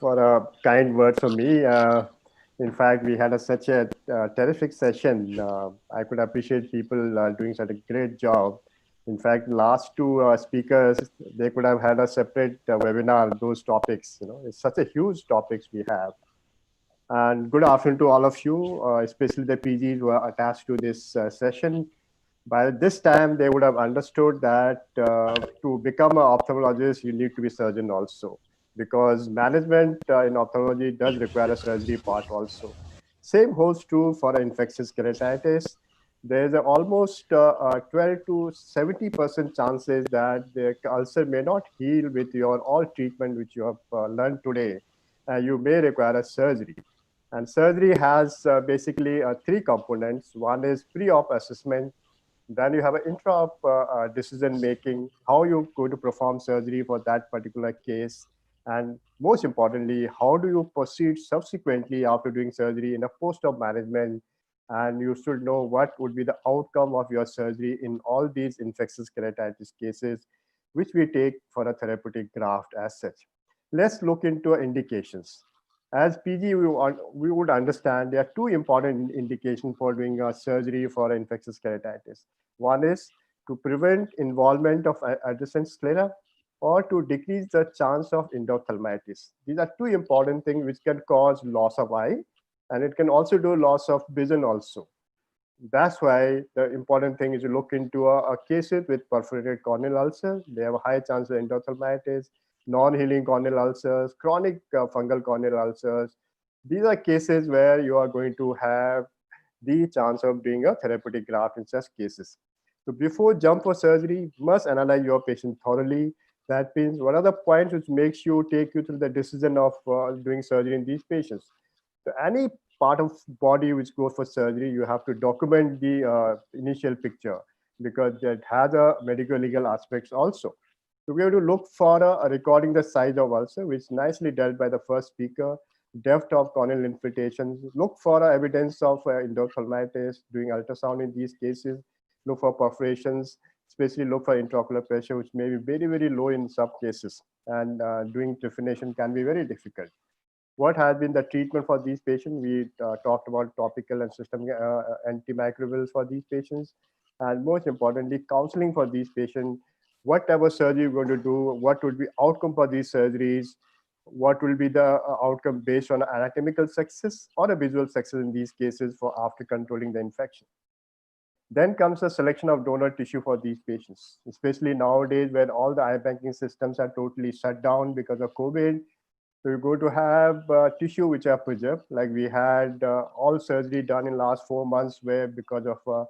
for a kind word from me. In fact, we had such a terrific session. I could appreciate people doing such a great job. In fact, last two speakers, they could have had a separate webinar, those topics. It's such a huge topics we have. And good afternoon to all of you, especially the PGs who are attached to this session. By this time, they would have understood that to become an ophthalmologist, you need to be surgeon also, because management in ophthalmology does require a surgery part also. Same holds true for infectious keratitis. There's almost 12 to 70% chances that the ulcer may not heal with your all treatment which you have learned today. You may require a surgery. And surgery has basically three components. One is pre-op assessment. Then you have an intra-op decision making, how you're going to perform surgery for that particular case. And most importantly, how do you proceed subsequently after doing surgery in a post-op management? And you should know what would be the outcome of your surgery in all these infectious keratitis cases, which we take for a therapeutic graft as such. Let's look into indications. As PG, we would understand there are two important indications for doing a surgery for infectious keratitis. One is to prevent involvement of adjacent sclera or to decrease the chance of endophthalmitis. These are two important things which can cause loss of eye, and it can also do loss of vision also. That's why the important thing is to look into a cases with perforated corneal ulcers. They have a high chance of endophthalmitis, non-healing corneal ulcers, chronic fungal corneal ulcers. These are cases where you are going to have the chance of doing a therapeutic graft in such cases. So before jump for surgery, must analyze your patient thoroughly. That means what are the points which makes you take you through the decision of doing surgery in these patients. So any part of body which goes for surgery, you have to document the initial picture because it has a medical legal aspects also. So we have to look for recording the size of ulcer, which nicely dealt by the first speaker, depth of corneal infiltrations, look for evidence of endophthalmitis, doing ultrasound in these cases, look for perforations, especially look for intraocular pressure, which may be very, very low in some cases, and doing definition can be very difficult. What has been the treatment for these patients? We talked about topical and systemic antimicrobials for these patients, and most importantly, counseling for these patients. What type of surgery you're going to do? What would be outcome for these surgeries? What will be the outcome based on anatomical success or a visual success in these cases for after controlling the infection? Then comes the selection of donor tissue for these patients, especially nowadays when all the eye banking systems are totally shut down because of COVID. So you're going to have tissue which are preserved, like we had all surgery done in last 4 months where because of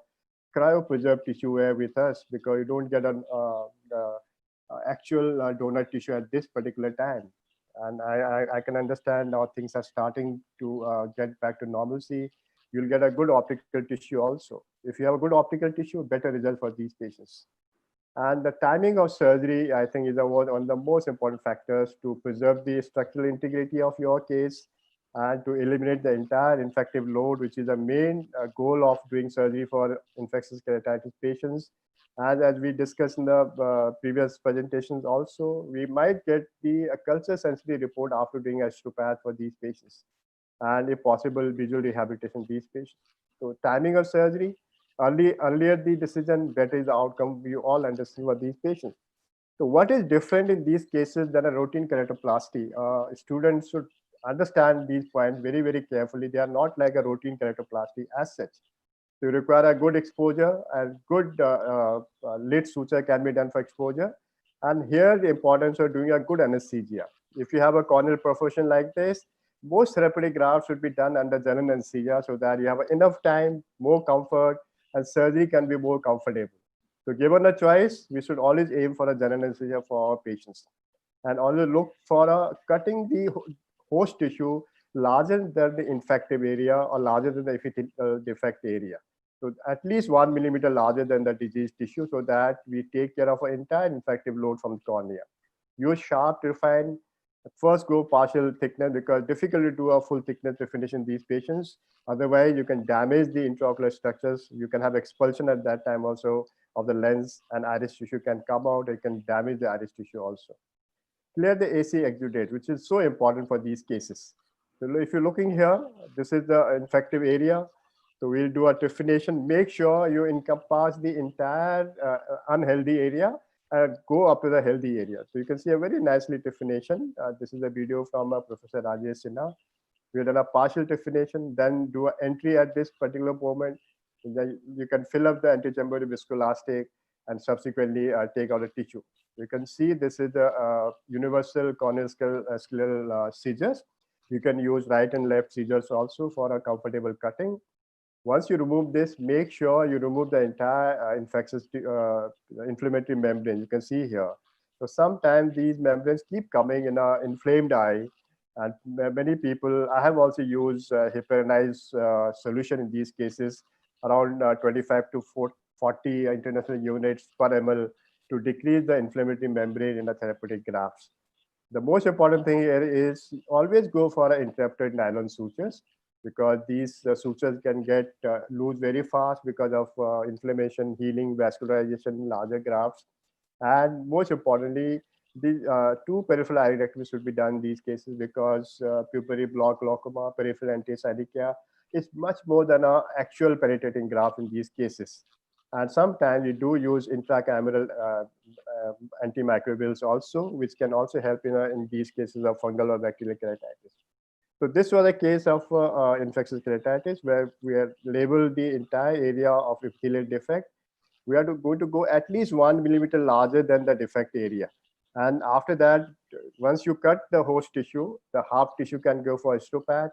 cryopreserved tissue were with us because you don't get an actual donor tissue at this particular time. And I can understand now things are starting to get back to normalcy. You'll get a good optical tissue also. If you have a good optical tissue, better result for these patients. And the timing of surgery, I think, is one of the most important factors to preserve the structural integrity of your case and to eliminate the entire infective load, which is the main goal of doing surgery for infectious keratitis patients. And as we discussed in the previous presentations also, we might get the culture sensitive report after doing astropath for these patients and if possible, visual rehabilitation of these patients. So timing of surgery, earlier the decision, better is the outcome. We all understand for these patients. So what is different in these cases than a routine keratoplasty? Students should understand these points very, very carefully. They are not like a routine keratoplasty as such. So you require a good exposure and good lid suture can be done for exposure. And here the importance of doing a good anesthesia. If you have a corneal perforation like this, most therapeutic grafts should be done under general anesthesia so that you have enough time, more comfort, and surgery can be more comfortable. So given a choice, we should always aim for a general anesthesia for our patients and always look for cutting the host tissue larger than the infective area or larger than the defect area. So at least 1 millimeter larger than the diseased tissue so that we take care of an entire infective load from the cornea. Use sharp, refined, first go partial thickness because difficult to do a full thickness definition in these patients. Otherwise, you can damage the intraocular structures. You can have expulsion at that time also of the lens and iris tissue can come out. It can damage the iris tissue also. clear the AC exudate, which is so important for these cases. So if you're looking here, this is the infective area. So we'll do a trephination. Make sure you encompass the entire unhealthy area and go up to the healthy area. So you can see a very nicely trephination. This is a video from Professor Rajesh Sinha. We have done a partial trephination, then do an entry at this particular moment. Then you can fill up the antechamber viscoelastic and subsequently take out the tissue. You can see this is the universal corneal scleral scissors. You can use right and left scissors also for a comfortable cutting. Once you remove this, make sure you remove the entire infectious inflammatory membrane. You can see here. So sometimes these membranes keep coming in an inflamed eye, and many people, I have also used heparinase solution in these cases, around 25 to 40 international units per ml to decrease the inflammatory membrane in the therapeutic grafts. The most important thing here is always go for interrupted nylon sutures, because these sutures can get loose very fast because of inflammation, healing, vascularization, larger grafts. And most importantly, the two peripheral iridectomy should be done in these cases, because pupillary block glaucoma, peripheral anti-synechiae is much more than an actual penetrating graft in these cases. And sometimes we do use intracameral antimicrobials also, which can also help in these cases of fungal or bacterial keratitis. So this was a case of infectious keratitis where we have labeled the entire area of epithelial defect. We are going to go at least 1 millimeter larger than the defect area. And after that, once you cut the host tissue, the half tissue can go for histopath,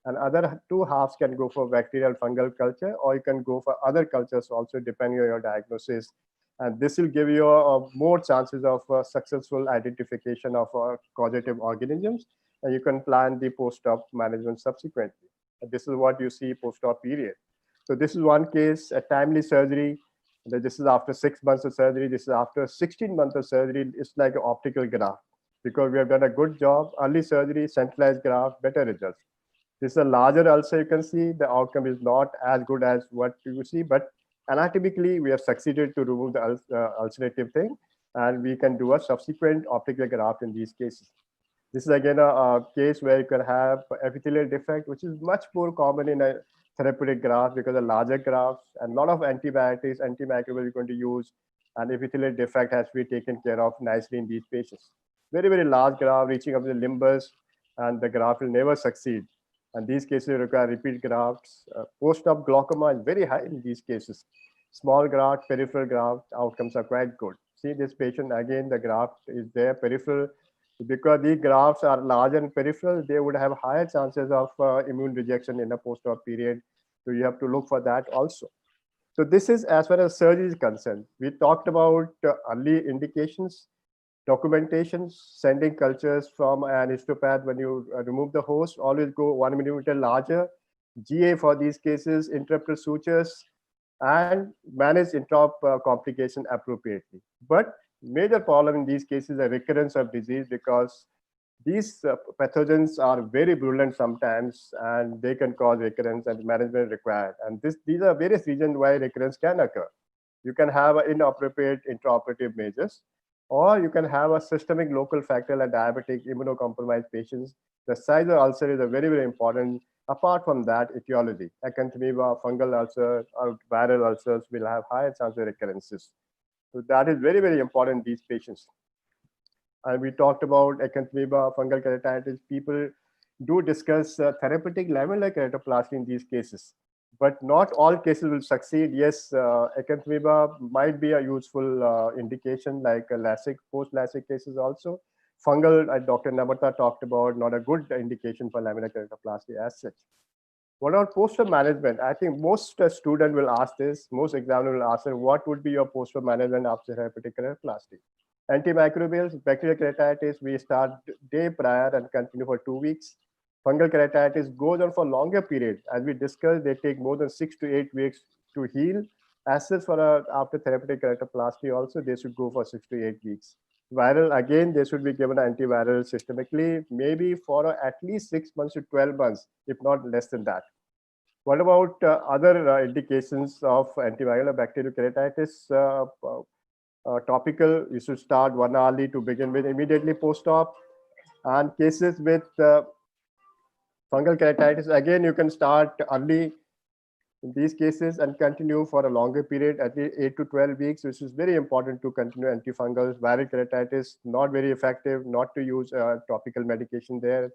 and other two halves can go for bacterial fungal culture, or you can go for other cultures also depending on your diagnosis. And this will give you more chances of successful identification of causative organisms, and you can plan the post-op management subsequently. And this is what you see post-op period. So this is one case, a timely surgery. This is after 6 months of surgery. This is after 16 months of surgery. It's like an optical graft, because we have done a good job. Early surgery, centralized graft, better results. This is a larger ulcer. You can see the outcome is not as good as what you see, but anatomically, we have succeeded to remove the ulcerative thing, and we can do a subsequent optical graft in these cases. This is again a case where you can have epithelial defect, which is much more common in a therapeutic graft, because of larger grafts and a lot of antibiotics, antimicrobials you're going to use, and epithelial defect has to be taken care of nicely in these patients. Very, very large graft reaching up to the limbus, and the graft will never succeed. And these cases require repeat grafts. Post-op glaucoma is very high in these cases. Small graft, peripheral graft, outcomes are quite good. See this patient, again, the graft is there, peripheral. Because these grafts are larger and peripheral, they would have higher chances of immune rejection in a post-op period. So you have to look for that also. So this is as far as surgery is concerned. We talked about early indications, documentation, sending cultures from an histopath when you remove the host, always go 1 millimeter larger. GA for these cases, interrupted sutures, and manage intra-op complication appropriately. But major problem in these cases is the recurrence of disease, because these pathogens are very virulent sometimes, and they can cause recurrence, and management required. And these are various reasons why recurrence can occur. You can have inappropriate intraoperative measures, or you can have a systemic local factor like diabetic, immunocompromised patients. The size of ulcer is a very, very important. Apart from that, etiology, acanthamoeba, fungal ulcer, or viral ulcers will have higher chance of recurrences. So that is very, very important in these patients. And we talked about acanthamoeba, fungal keratitis. People do discuss therapeutic lamellar keratoplasty in these cases, but not all cases will succeed. Yes, acanthamoeba might be a useful indication, like LASIK, post-LASIK cases also. Fungal, Dr. Namata talked about, not a good indication for lamellar keratoplasty as such. What about post-op management? I think most student will ask this, most examiner will ask, what would be your post-op management after therapeutic keratoplasty? Antimicrobials, bacterial keratitis, we start day prior and continue for 2 weeks. Fungal keratitis goes on for longer period. As we discussed, they take more than 6 to 8 weeks to heal. As such, for after therapeutic keratoplasty also, they should go for 6 to 8 weeks. Viral, again, they should be given antiviral systemically, maybe for at least 6 months to 12 months, if not less than that. What about other indications of antiviral bacterial keratitis? topical, you should start 1 hourly to begin with, immediately post-op. And cases with fungal keratitis, again, you can start early in these cases and continue for a longer period, at least 8 to 12 weeks, which is very important to continue antifungals. Viral keratitis, not very effective, not to use topical medication there.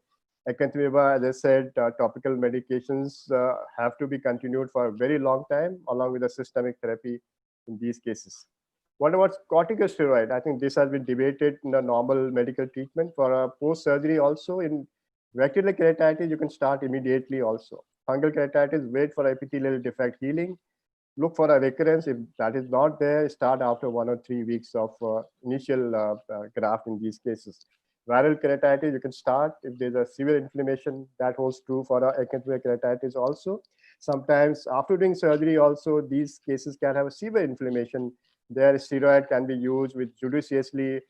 Acanthamoeba, as I said, topical medications have to be continued for a very long time, along with the systemic therapy in these cases. What about corticosteroid? I think this has been debated in the normal medical treatment. For post-surgery also, in bacterial keratitis, you can start immediately also. Fungal keratitis, wait for epithelial defect healing. Look for a recurrence. If that is not there, start after 1 or 3 weeks of initial graft in these cases. Viral keratitis, you can start if there's a severe inflammation. That holds true for acanthamoeba keratitis also. Sometimes after doing surgery also, these cases can have a severe inflammation. Their steroid can be used with judiciously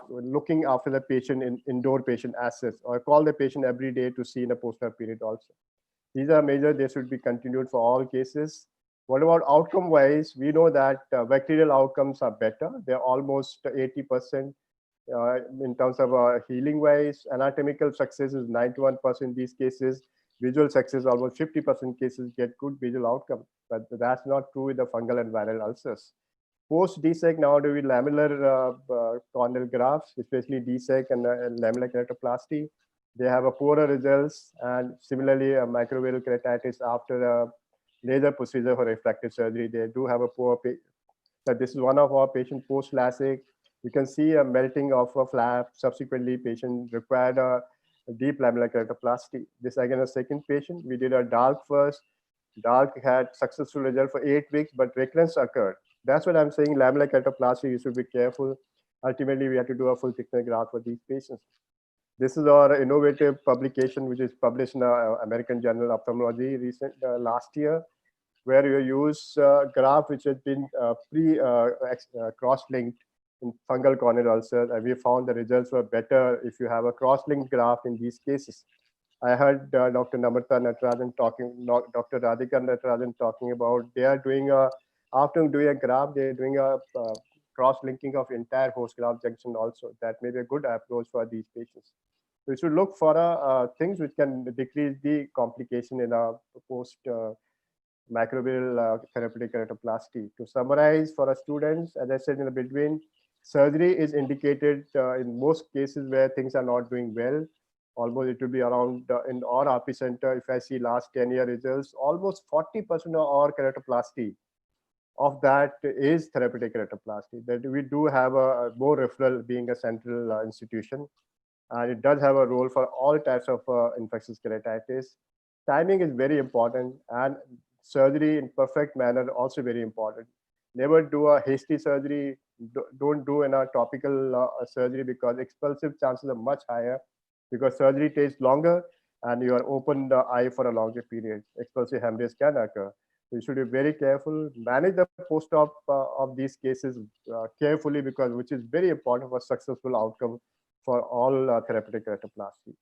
looking after the patient in indoor patient access, or call the patient every day to see in a post-op period also. These are measures, they should be continued for all cases. What about outcome wise? We know that bacterial outcomes are better. They're almost 80% in terms of healing wise. Anatomical success is 91% in these cases. Visual success, almost 50% cases get good visual outcome. But that's not true with the fungal and viral ulcers. Post DSEC, now do we lamellar corneal grafts, especially DSEC and lamellar keratoplasty. They have a poorer results, and similarly, a microviral keratitis after a laser procedure for refractive surgery, they do have a poor. That this is one of our patient post LASIK. You can see a melting of a flap. Subsequently, patient required a deep lamellar keratoplasty. This again a second patient. We did a dark first. Dark had successful result for 8 weeks, but recurrence occurred. That's what I'm saying. Lamellar keratoplasty, you should be careful. Ultimately, we have to do a full thickness graft for these patients. This is our innovative publication, which is published in the American Journal of Ophthalmology last year, where you use graft which has been cross-linked in fungal corneal ulcers, and we found the results were better if you have a cross-linked graft in these cases. I heard Dr. Namrata Natarajan Dr. Radhika Natarajan talking about they are doing after doing a graft, they're doing a cross-linking of entire host graft junction also. That may be a good approach for these patients. We should look for things which can decrease the complication in a post microbial therapeutic keratoplasty. To summarize for our students, as I said in the between, surgery is indicated in most cases where things are not doing well. Almost it will be around in our RP center, if I see last 10-year results, almost 40% of our keratoplasty of that is therapeutic keratoplasty. That we do have a more referral being a central institution. And it does have a role for all types of infectious keratitis. Timing is very important, and surgery in perfect manner also very important. Never do a hasty surgery. Don't do a topical surgery, because expulsive chances are much higher, because surgery takes longer and you are open the eye for a longer period. Expulsive hemorrhage can occur. So you should be very careful. Manage the post-op of these cases carefully, because which is very important for successful outcome for all therapeutic keratoplasty.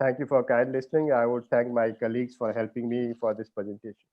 Thank you for kind listening. I would thank my colleagues for helping me for this presentation.